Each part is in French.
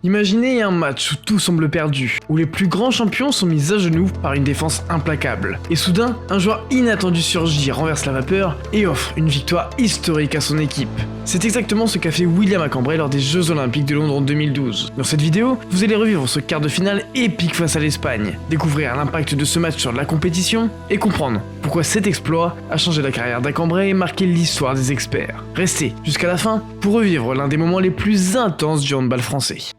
Imaginez un match où tout semble perdu, où les plus grands champions sont mis à genoux par une défense implacable. Et soudain, un joueur inattendu surgit, renverse la vapeur et offre une victoire historique à son équipe. C'est exactement ce qu'a fait William Cambray lors des Jeux Olympiques de Londres en 2012. Dans cette vidéo, vous allez revivre ce quart de finale épique face à l'Espagne, découvrir l'impact de ce match sur la compétition et comprendre pourquoi cet exploit a changé la carrière d'Cambray et marqué l'histoire des experts. Restez jusqu'à la fin pour revivre l'un des moments les plus intenses du handball français.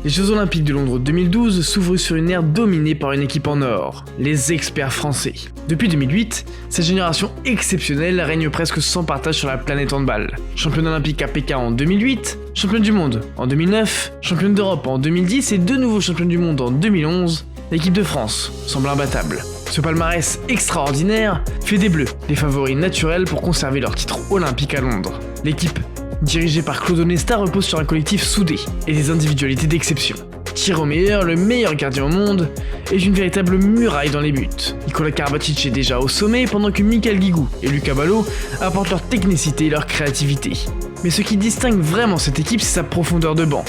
Les Jeux Olympiques de Londres 2012 s'ouvrent sur une ère dominée par une équipe en or, les experts français. Depuis 2008, cette génération exceptionnelle règne presque sans partage sur la planète handball. Championne olympique à Pékin en 2008, championne du monde en 2009, championne d'Europe en 2010 et de nouveau championne du monde en 2011, l'équipe de France semble imbattable. Ce palmarès extraordinaire fait des Bleus les favoris naturels pour conserver leur titre olympique à Londres. L'équipe dirigé par Claude Onesta, repose sur un collectif soudé et des individualités d'exception. Thierry Meyer, le meilleur gardien au monde, est une véritable muraille dans les buts. Nikola Karabatic est déjà au sommet pendant que Michael Guigou et Lucas Ballot apportent leur technicité et leur créativité. Mais ce qui distingue vraiment cette équipe, c'est sa profondeur de banc.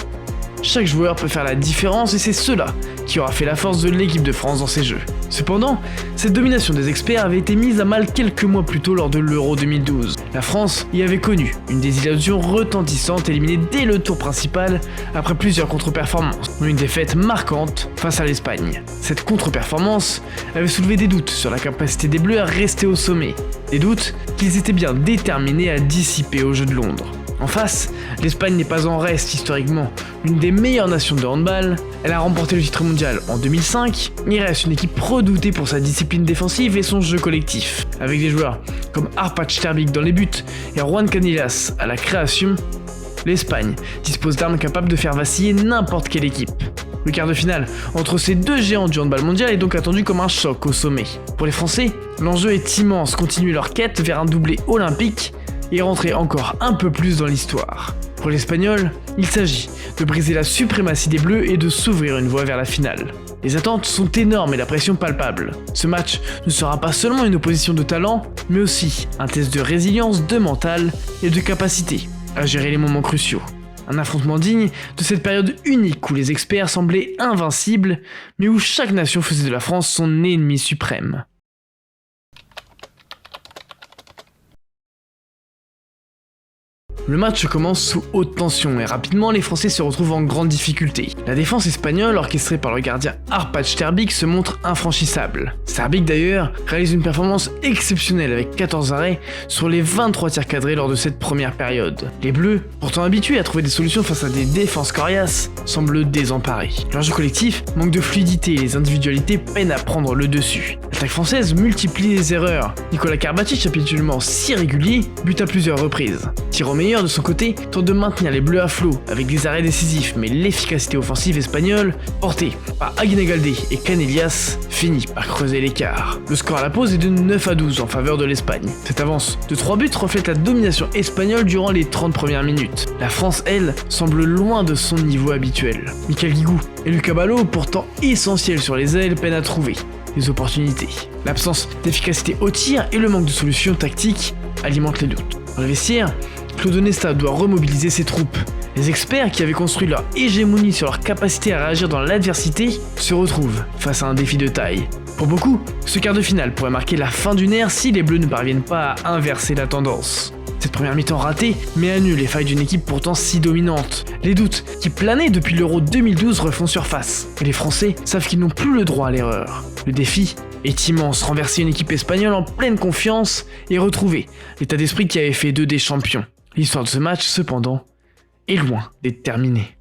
Chaque joueur peut faire la différence et c'est cela qui aura fait la force de l'équipe de France dans ces jeux. Cependant, cette domination des experts avait été mise à mal quelques mois plus tôt lors de l'Euro 2012. La France y avait connu une désillusion retentissante éliminée dès le tour principal après plusieurs contre-performances, dont une défaite marquante face à l'Espagne. Cette contre-performance avait soulevé des doutes sur la capacité des Bleus à rester au sommet, des doutes qu'ils étaient bien déterminés à dissiper aux Jeux de Londres. En face, l'Espagne n'est pas en reste historiquement l'une des meilleures nations de handball. Elle a remporté le titre mondial en 2005, mais reste une équipe redoutée pour sa discipline défensive et son jeu collectif. Avec des joueurs comme Arpad Sterbik dans les buts et Juan Canillas à la création, l'Espagne dispose d'armes capables de faire vaciller n'importe quelle équipe. Le quart de finale entre ces deux géants du handball mondial est donc attendu comme un choc au sommet. Pour les Français, l'enjeu est immense, continuer leur quête vers un doublé olympique et rentrer encore un peu plus dans l'histoire. Pour l'Espagnol, il s'agit de briser la suprématie des Bleus et de s'ouvrir une voie vers la finale. Les attentes sont énormes et la pression palpable. Ce match ne sera pas seulement une opposition de talent, mais aussi un test de résilience, de mental et de capacité à gérer les moments cruciaux. Un affrontement digne de cette période unique où les experts semblaient invincibles, mais où chaque nation faisait de la France son ennemi suprême. Le match commence sous haute tension et rapidement les Français se retrouvent en grande difficulté. La défense espagnole, orchestrée par le gardien Arpad Sterbik, se montre infranchissable. Sterbik d'ailleurs réalise une performance exceptionnelle avec 14 arrêts sur les 23 tirs cadrés lors de cette première période. Les Bleus, pourtant habitués à trouver des solutions face à des défenses coriaces, semblent désemparés. Leur jeu collectif manque de fluidité et les individualités peinent à prendre le dessus. L'attaque française multiplie les erreurs. Nikola Karabatic, habituellement si régulier, bute à plusieurs reprises. Thierry Meyer de son côté tente de maintenir les Bleus à flot avec des arrêts décisifs, mais l'efficacité offensive espagnole, portée par Aguinalde et Canillas, finit par creuser l'écart. Le score à la pause est de 9-12 en faveur de l'Espagne. Cette avance de 3 buts reflète la domination espagnole durant les 30 premières minutes. La France, elle, semble loin de son niveau habituel. Michael Guigou et Lucas Ballot, pourtant essentiels sur les ailes, peinent à trouver des opportunités. L'absence d'efficacité au tir et le manque de solutions tactiques alimentent les doutes. Dans le vestiaire, Claude Onesta doit remobiliser ses troupes. Les experts qui avaient construit leur hégémonie sur leur capacité à réagir dans l'adversité se retrouvent face à un défi de taille. Pour beaucoup, ce quart de finale pourrait marquer la fin d'une ère si les Bleus ne parviennent pas à inverser la tendance. Cette première mi-temps ratée met à nu les failles d'une équipe pourtant si dominante. Les doutes qui planaient depuis l'Euro 2012 refont surface. Et les Français savent qu'ils n'ont plus le droit à l'erreur. Le défi est immense, renverser une équipe espagnole en pleine confiance et retrouver l'état d'esprit qui avait fait d'eux des champions. L'histoire de ce match, cependant, est loin d'être terminée.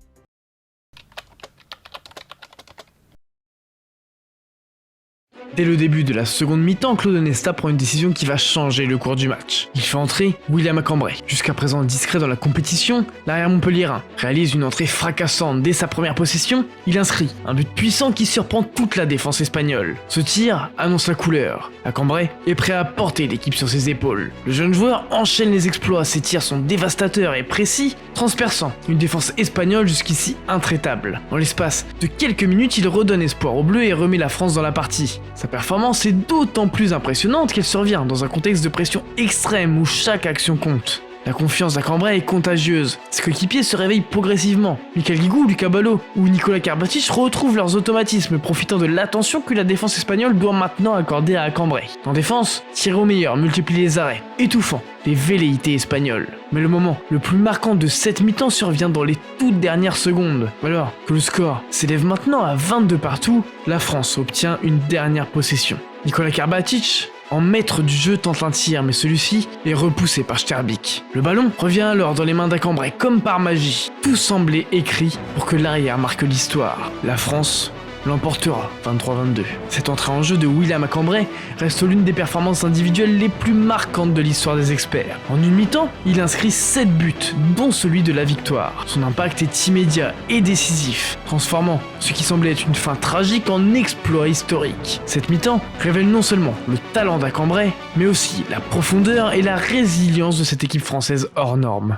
Dès le début de la seconde mi-temps, Claude Onesta prend une décision qui va changer le cours du match. Il fait entrer William Cambray. Jusqu'à présent discret dans la compétition, l'arrière montpelliérain réalise une entrée fracassante dès sa première possession. Il inscrit un but puissant qui surprend toute la défense espagnole. Ce tir annonce la couleur. Cambray est prêt à porter l'équipe sur ses épaules. Le jeune joueur enchaîne les exploits, ses tirs sont dévastateurs et précis, transperçant une défense espagnole jusqu'ici intraitable. Dans l'espace de quelques minutes, il redonne espoir aux Bleus et remet la France dans la partie. Sa performance est d'autant plus impressionnante qu'elle survient dans un contexte de pression extrême où chaque action compte. La confiance d'Acambray est contagieuse. Ses coéquipiers se réveillent progressivement. Michael Guigou, Lucas Ballot ou Nicolas Karabatic retrouvent leurs automatismes, profitant de l'attention que la défense espagnole doit maintenant accorder à Acambray. En défense, Thierry Omeyer multiplie les arrêts, étouffant les velléités espagnoles. Mais le moment le plus marquant de cette mi-temps survient dans les toutes dernières secondes. Alors que le score s'élève maintenant à 22 partout, la France obtient une dernière possession. Nicolas Karabatic, en maître du jeu, tente un tir, mais celui-ci est repoussé par Sterbik. Le ballon revient alors dans les mains d'Acambray comme par magie. Tout semblait écrit pour que l'arrière marque l'histoire. La France l'emportera 23-22. Cette entrée en jeu de William Acambray reste l'une des performances individuelles les plus marquantes de l'histoire des experts. En une mi-temps, il inscrit 7 buts, dont celui de la victoire. Son impact est immédiat et décisif, transformant ce qui semblait être une fin tragique en exploit historique. Cette mi-temps révèle non seulement le talent d'Acambray, mais aussi la profondeur et la résilience de cette équipe française hors norme.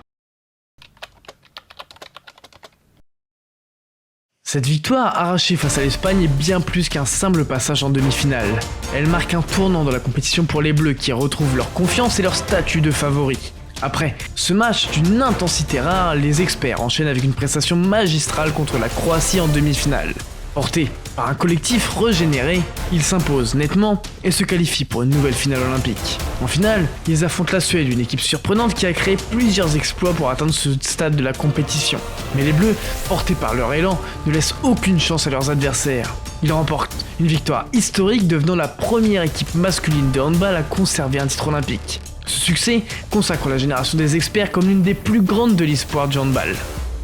Cette victoire arrachée face à l'Espagne est bien plus qu'un simple passage en demi-finale. Elle marque un tournant dans la compétition pour les Bleus qui retrouvent leur confiance et leur statut de favoris. Après ce match d'une intensité rare, les experts enchaînent avec une prestation magistrale contre la Croatie en demi-finale. Portés par un collectif régénéré, ils s'imposent nettement et se qualifient pour une nouvelle finale olympique. En finale, ils affrontent la Suède, une équipe surprenante qui a créé plusieurs exploits pour atteindre ce stade de la compétition. Mais les Bleus, portés par leur élan, ne laissent aucune chance à leurs adversaires. Ils remportent une victoire historique, devenant la première équipe masculine de handball à conserver un titre olympique. Ce succès consacre la génération des experts comme l'une des plus grandes de l'histoire du handball.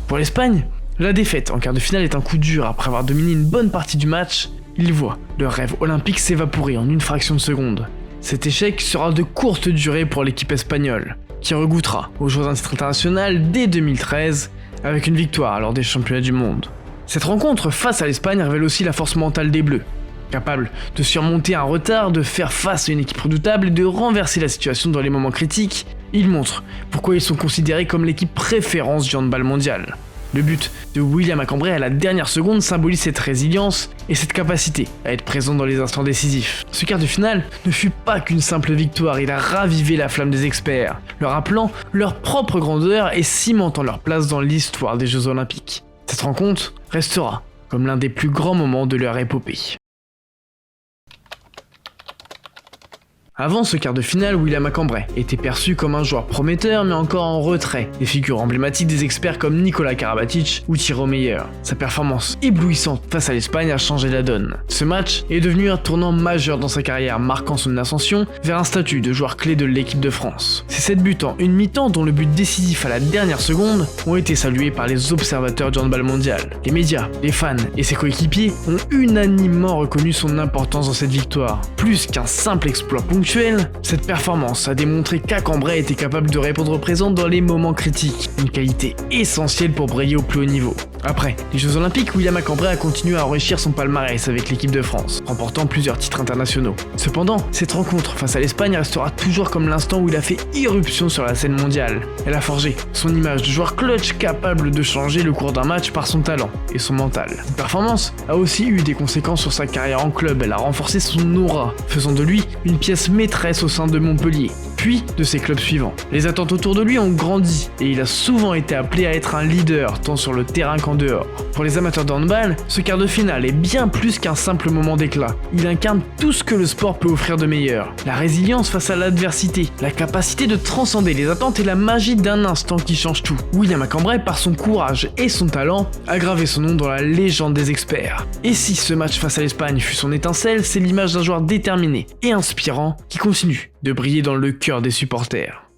Pour l'Espagne, la défaite en quart de finale est un coup dur. Après avoir dominé une bonne partie du match, ils voient leur rêve olympique s'évaporer en une fraction de seconde. Cet échec sera de courte durée pour l'équipe espagnole, qui regoutera aux Jeux d'un titre international dès 2013 avec une victoire lors des championnats du monde. Cette rencontre face à l'Espagne révèle aussi la force mentale des Bleus, capables de surmonter un retard, de faire face à une équipe redoutable et de renverser la situation dans les moments critiques. Ils montrent pourquoi ils sont considérés comme l'équipe préférence du handball mondial. Le but de William Acambray à la dernière seconde symbolise cette résilience et cette capacité à être présent dans les instants décisifs. Ce quart de finale ne fut pas qu'une simple victoire, il a ravivé la flamme des experts, leur rappelant leur propre grandeur et cimentant leur place dans l'histoire des Jeux Olympiques. Cette rencontre restera comme l'un des plus grands moments de leur épopée. Avant ce quart de finale, William Acambray était perçu comme un joueur prometteur mais encore en retrait des figures emblématiques des experts comme Nicolas Karabatic ou Thierry Omeyer. Sa performance éblouissante face à l'Espagne a changé la donne. Ce match est devenu un tournant majeur dans sa carrière, marquant son ascension vers un statut de joueur clé de l'équipe de France. Ces 7 buts en une mi-temps, dont le but décisif à la dernière seconde, ont été salués par les observateurs du handball mondial. Les médias, les fans et ses coéquipiers ont unanimement reconnu son importance dans cette victoire. Plus qu'un simple exploit ponctuel, cette performance a démontré qu'Acambray était capable de répondre présent dans les moments critiques, une qualité essentielle pour briller au plus haut niveau. Après les Jeux Olympiques, William Acambray a continué à enrichir son palmarès avec l'équipe de France, remportant plusieurs titres internationaux. Cependant, cette rencontre face à l'Espagne restera toujours comme l'instant où il a fait irruption sur la scène mondiale. Elle a forgé son image de joueur clutch capable de changer le cours d'un match par son talent et son mental. Cette performance a aussi eu des conséquences sur sa carrière en club, elle a renforcé son aura, faisant de lui une pièce maîtresse au sein de Montpellier, puis de ses clubs suivants. Les attentes autour de lui ont grandi et il a souvent été appelé à être un leader tant sur le terrain qu'en dehors. Pour les amateurs de handball, ce quart de finale est bien plus qu'un simple moment d'éclat. Il incarne tout ce que le sport peut offrir de meilleur. La résilience face à l'adversité, la capacité de transcender les attentes et la magie d'un instant qui change tout. William Acambray, par son courage et son talent, a gravé son nom dans la légende des experts. Et si ce match face à l'Espagne fut son étincelle, c'est l'image d'un joueur déterminé et inspirant qui continue de briller dans le cœur des supporters.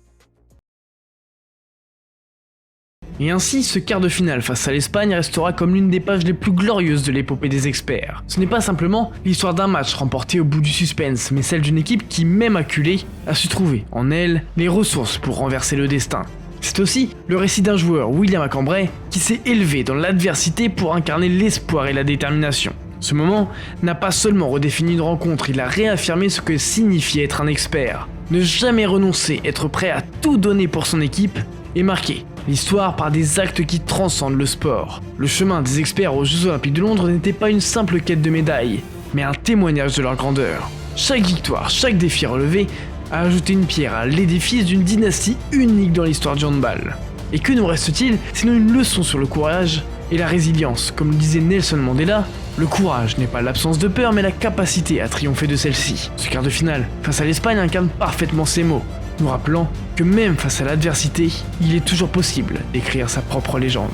Et ainsi, ce quart de finale face à l'Espagne restera comme l'une des pages les plus glorieuses de l'épopée des experts. Ce n'est pas simplement l'histoire d'un match remporté au bout du suspense, mais celle d'une équipe qui, même acculée, a su trouver en elle les ressources pour renverser le destin. C'est aussi le récit d'un joueur, William Acambray, qui s'est élevé dans l'adversité pour incarner l'espoir et la détermination. Ce moment n'a pas seulement redéfini une rencontre, il a réaffirmé ce que signifiait être un expert. Ne jamais renoncer, être prêt à tout donner pour son équipe et marquer l'histoire par des actes qui transcendent le sport. Le chemin des experts aux Jeux Olympiques de Londres n'était pas une simple quête de médailles, mais un témoignage de leur grandeur. Chaque victoire, chaque défi relevé a ajouté une pierre à l'édifice d'une dynastie unique dans l'histoire du handball. Et que nous reste-t-il sinon une leçon sur le courage et la résilience? Comme le disait Nelson Mandela, le courage n'est pas l'absence de peur mais la capacité à triompher de celle-ci. Ce quart de finale face à l'Espagne incarne parfaitement ces mots, nous rappelant que même face à l'adversité, il est toujours possible d'écrire sa propre légende.